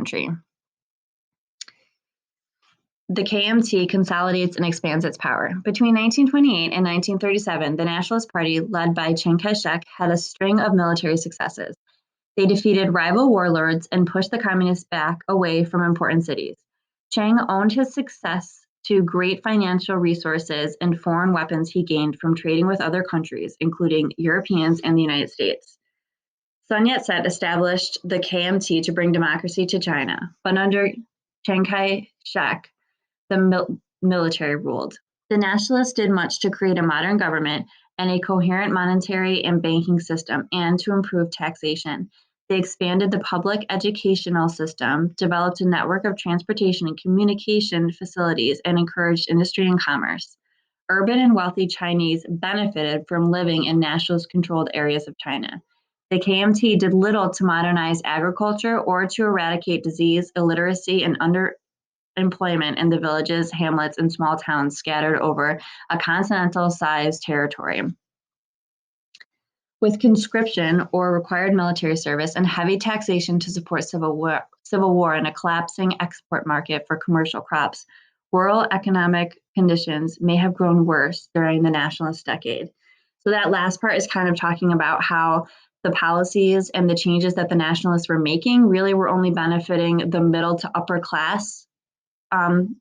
country. The KMT consolidates and expands its power. Between 1928 and 1937, the Nationalist Party, led by Chiang Kai-shek, had a string of military successes. They defeated rival warlords and pushed the communists back away from important cities. Chiang owed his success to great financial resources and foreign weapons he gained from trading with other countries, including Europeans and the United States. Sun Yat-sen established the KMT to bring democracy to China, but under Chiang Kai-shek, the military ruled. The nationalists did much to create a modern government and a coherent monetary and banking system, and to improve taxation. They expanded the public educational system, developed a network of transportation and communication facilities, and encouraged industry and commerce. Urban and wealthy Chinese benefited from living in nationalist-controlled areas of China. The KMT did little to modernize agriculture or to eradicate disease, illiteracy, and underemployment in the villages, hamlets, and small towns scattered over a continental-sized territory. With conscription or required military service and heavy taxation to support civil war and a collapsing export market for commercial crops, rural economic conditions may have grown worse during the nationalist decade. So that last part is kind of talking about how the policies and the changes that the nationalists were making really were only benefiting the middle to upper class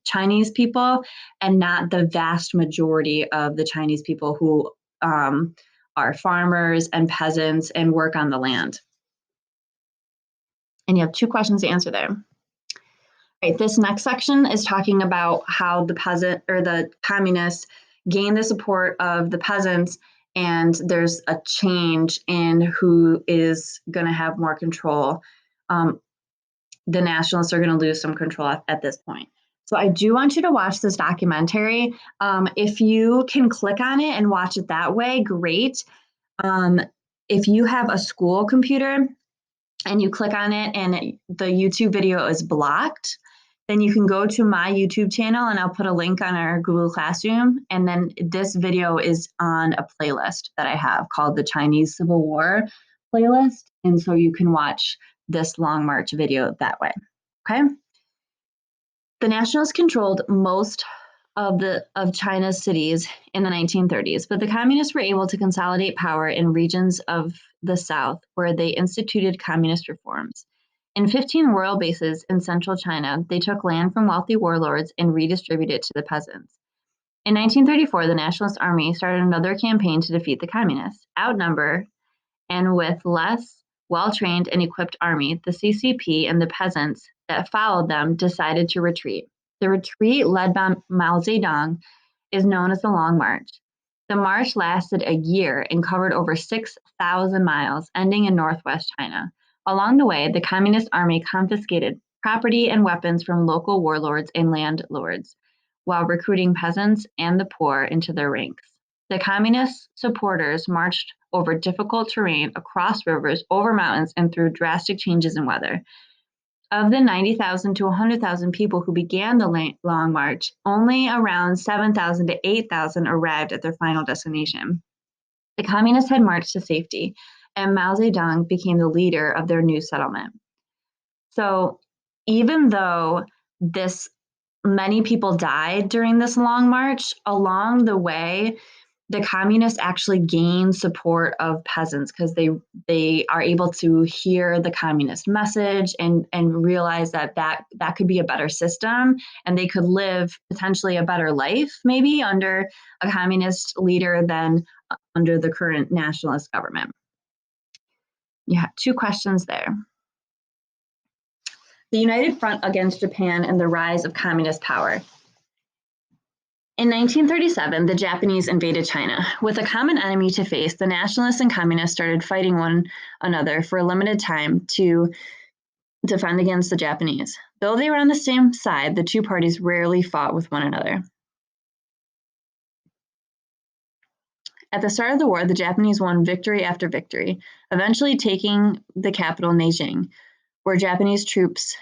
Chinese people, and not the vast majority of the Chinese people who are farmers and peasants and work on the land. And you have 2 questions to answer there. Right, this next section is talking about how the peasant or the communists gain the support of the peasants, and there's a change in who is going to have more control. The nationalists are going to lose some control at this point. So I do want you to watch this documentary. If you can click on it and watch it that way, great. If you have a school computer and you click on it and the YouTube video is blocked, then you can go to my YouTube channel and I'll put a link on our Google Classroom. And then this video is on a playlist that I have called the Chinese Civil War playlist. And so you can watch this Long March video that way, okay? The nationalists controlled most of China's cities in the 1930s, but the communists were able to consolidate power in regions of the South where they instituted communist reforms. In 15 royal bases in central China, they took land from wealthy warlords and redistributed it to the peasants. In 1934, the Nationalist Army started another campaign to defeat the communists. Outnumbered and with less well-trained and equipped army, the CCP and the peasants that followed them decided to retreat. The retreat, led by Mao Zedong, is known as the Long March. The march lasted a year and covered over 6,000 miles, ending in northwest China. Along the way, the Communist Army confiscated property and weapons from local warlords and landlords, while recruiting peasants and the poor into their ranks. The Communist supporters marched over difficult terrain, across rivers, over mountains, and through drastic changes in weather. Of the 90,000 to 100,000 people who began the Long March, only around 7,000 to 8,000 arrived at their final destination. The communists had marched to safety, and Mao Zedong became the leader of their new settlement. So even though many people died during this Long March, along the way, the communists actually gain support of peasants because they are able to hear the communist message and realize that could be a better system, and they could live potentially a better life maybe under a communist leader than under the current nationalist government. You have 2 questions there. The United Front against Japan and the rise of communist power. In 1937, the Japanese invaded China. With a common enemy to face, the nationalists and communists started fighting one another for a limited time to defend against the Japanese. Though they were on the same side, the 2 parties rarely fought with one another. At the start of the war, the Japanese won victory after victory, eventually taking the capital, Nanjing, where Japanese troops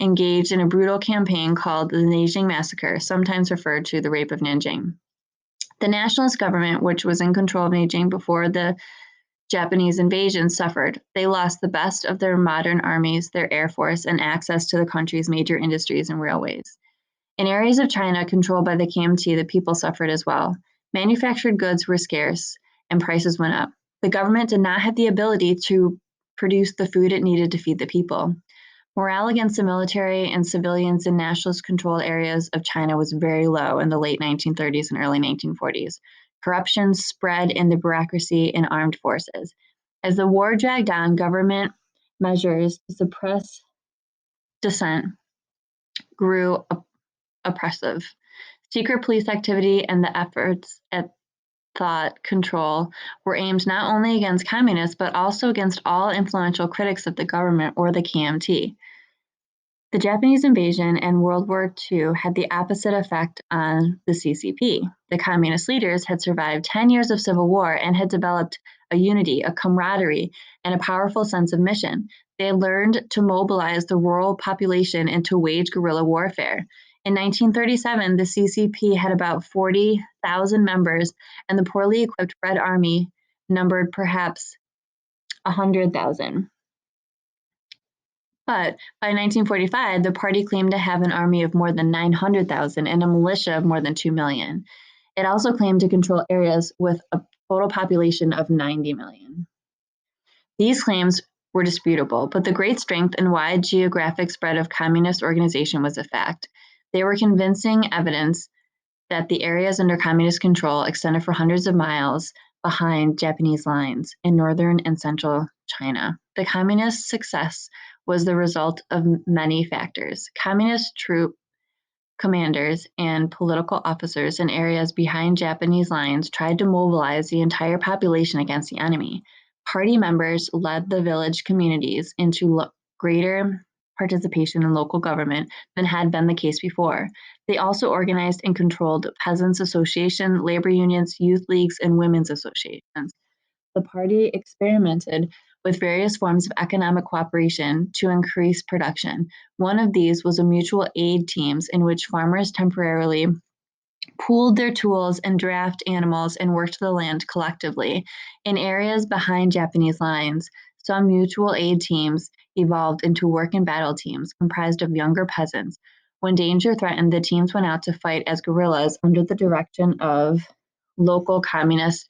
engaged in a brutal campaign called the Nanjing Massacre, sometimes referred to the Rape of Nanjing. The nationalist government, which was in control of Nanjing before the Japanese invasion suffered. They lost the best of their modern armies, their air force, and access to the country's major industries and railways. In areas of China controlled by the KMT, the people suffered as well. Manufactured goods were scarce and prices went up. The government did not have the ability to produce the food it needed to feed the people. Morale against the military and civilians in nationalist-controlled areas of China was very low in the late 1930s and early 1940s. Corruption spread in the bureaucracy and armed forces. As the war dragged on, government measures to suppress dissent grew oppressive. Secret police activity and the efforts at thought control were aimed not only against communists, but also against all influential critics of the government or the KMT. The Japanese invasion and World War II had the opposite effect on the CCP. The communist leaders had survived 10 years of civil war and had developed a unity, a camaraderie, and a powerful sense of mission. They had learned to mobilize the rural population and to wage guerrilla warfare. In 1937, the CCP had about 40,000 members, and the poorly equipped Red Army numbered perhaps 100,000. But by 1945, the party claimed to have an army of more than 900,000 and a militia of more than 2 million. It also claimed to control areas with a total population of 90 million. These claims were disputable, but the great strength and wide geographic spread of communist organization was a fact. They were convincing evidence that the areas under communist control extended for hundreds of miles behind Japanese lines in northern and central China. The communist success was the result of many factors. Communist troop commanders and political officers in areas behind Japanese lines tried to mobilize the entire population against the enemy. Party members led the village communities into greater participation in local government than had been the case before. They also organized and controlled peasants' association, labor unions, youth leagues, and women's associations. The party experimented with various forms of economic cooperation to increase production. One of these was a mutual aid teams in which farmers temporarily pooled their tools and draft animals and worked the land collectively. In areas behind Japanese lines, some mutual aid teams evolved into work and battle teams comprised of younger peasants. When danger threatened, the teams went out to fight as guerrillas under the direction of local communist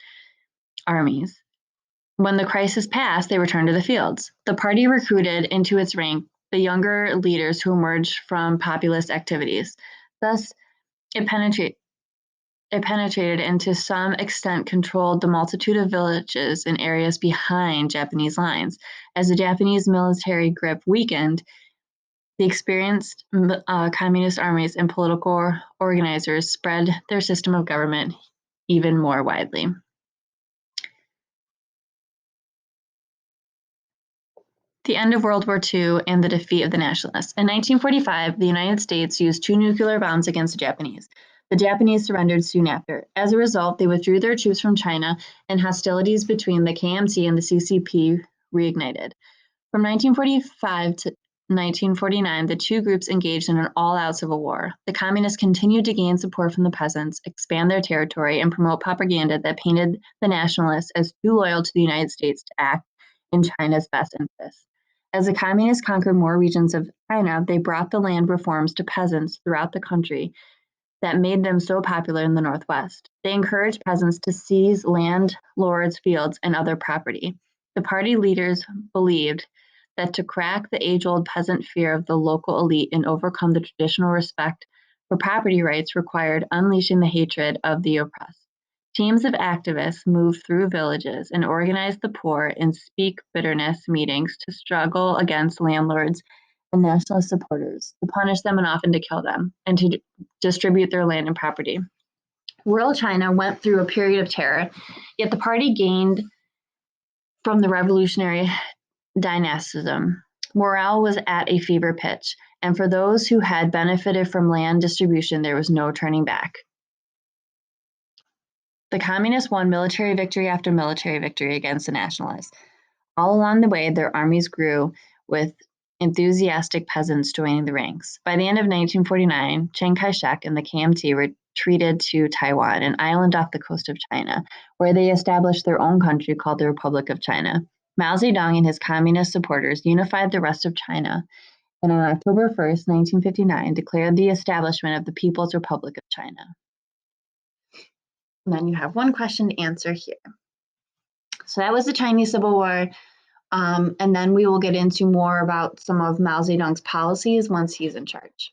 armies. When the crisis passed, they returned to the fields. The party recruited into its rank the younger leaders who emerged from populist activities. Thus, it penetrated and to some extent controlled the multitude of villages and areas behind Japanese lines. As the Japanese military grip weakened, the experienced communist armies and political organizers spread their system of government even more widely. The end of World War II and the defeat of the Nationalists. In 1945, the United States used 2 nuclear bombs against the Japanese. The Japanese surrendered soon after. As a result, they withdrew their troops from China, and hostilities between the KMT and the CCP reignited. From 1945 to 1949, the two groups engaged in an all-out civil war. The communists continued to gain support from the peasants, expand their territory, and promote propaganda that painted the nationalists as too loyal to the United States to act in China's best interests. As the communists conquered more regions of China, they brought the land reforms to peasants throughout the country that made them so popular in the Northwest. They encouraged peasants to seize landlords' fields and other property. The party leaders believed that to crack the age-old peasant fear of the local elite and overcome the traditional respect for property rights required unleashing the hatred of the oppressed. Teams of activists moved through villages and organized the poor in speak bitterness meetings to struggle against landlords and nationalist supporters, to punish them and often to kill them, and to distribute their land and property. Rural China went through a period of terror, yet the party gained from the revolutionary dynastism. Morale was at a fever pitch, and for those who had benefited from land distribution, there was no turning back. The communists won military victory after military victory against the nationalists. All along the way, their armies grew with enthusiastic peasants joining the ranks. By the end of 1949, Chiang Kai-shek and the KMT were retreated to Taiwan, an island off the coast of China, where they established their own country called the Republic of China. Mao Zedong and his communist supporters unified the rest of China and on October 1st, 1959, declared the establishment of the People's Republic of China. And then you have one question to answer here. So that was the Chinese Civil War. And then we will get into more about some of Mao Zedong's policies once he's in charge.